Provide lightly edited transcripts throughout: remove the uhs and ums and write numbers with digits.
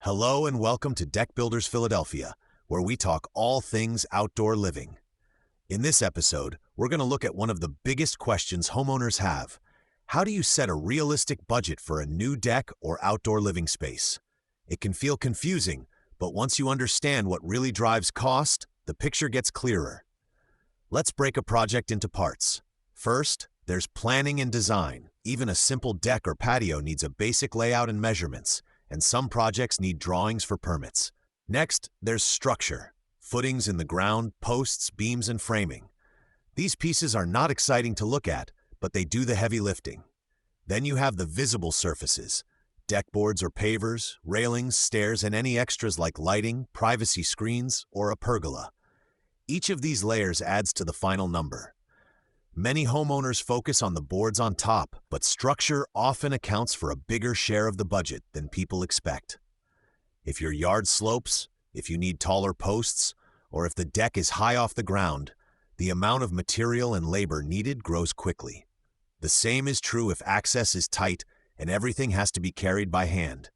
Hello and welcome to Deck Builders Philadelphia, where we talk all things outdoor living. In this episode, we're going to look at one of the biggest questions homeowners have. How do you set a realistic budget for a new deck or outdoor living space? It can feel confusing, but once you understand what really drives cost, the picture gets clearer. Let's break a project into parts. First, there's planning and design. Even a simple deck or patio needs a basic layout and measurements, and some projects need drawings for permits. Next, there's structure. Footings in the ground, posts, beams, and framing. These pieces are not exciting to look at, but they do the heavy lifting. Then you have the visible surfaces. Deck boards or pavers, railings, stairs, and any extras like lighting, privacy screens, or a pergola. Each of these layers adds to the final number. Many homeowners focus on the boards on top, but structure often accounts for a bigger share of the budget than people expect. If your yard slopes, if you need taller posts, or if the deck is high off the ground, the amount of material and labor needed grows quickly. The same is true if access is tight and everything has to be carried by hand.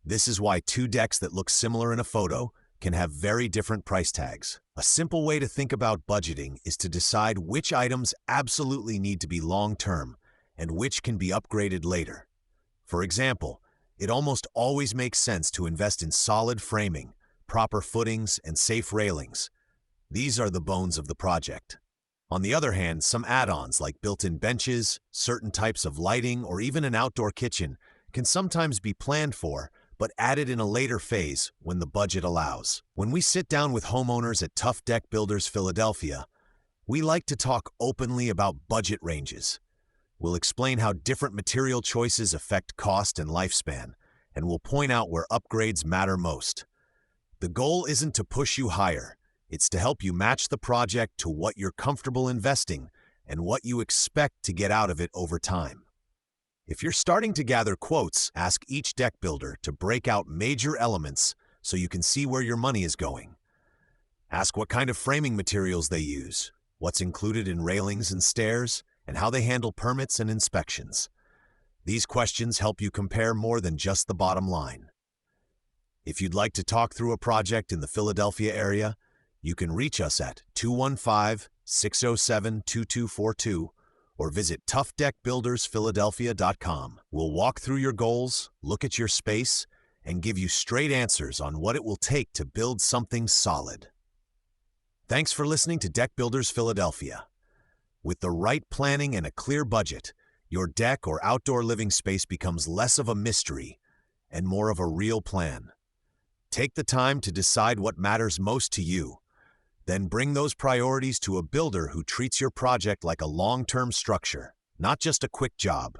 This is why two decks that look similar in a photo can have very different price tags. A simple way to think about budgeting is to decide which items absolutely need to be long-term and which can be upgraded later. For example, it almost always makes sense to invest in solid framing, proper footings, and safe railings. These are the bones of the project. On the other hand, some add-ons like built-in benches, certain types of lighting, or even an outdoor kitchen can sometimes be planned for, but added in a later phase when the budget allows. When we sit down with homeowners at Tuff Deck Builders Philadelphia, we like to talk openly about budget ranges. We'll explain how different material choices affect cost and lifespan, and we'll point out where upgrades matter most. The goal isn't to push you higher, it's to help you match the project to what you're comfortable investing and what you expect to get out of it over time. If you're starting to gather quotes, ask each deck builder to break out major elements so you can see where your money is going. Ask what kind of framing materials they use, what's included in railings and stairs, and how they handle permits and inspections. These questions help you compare more than just the bottom line. If you'd like to talk through a project in the Philadelphia area, you can reach us at 215-607-2242 or visit toughdeckbuildersphiladelphia.com. We'll walk through your goals, look at your space, and give you straight answers on what it will take to build something solid. Thanks for listening to Deck Builders Philadelphia. With the right planning and a clear budget, your deck or outdoor living space becomes less of a mystery and more of a real plan. Take the time to decide what matters most to you. Then bring those priorities to a builder who treats your project like a long-term structure, not just a quick job.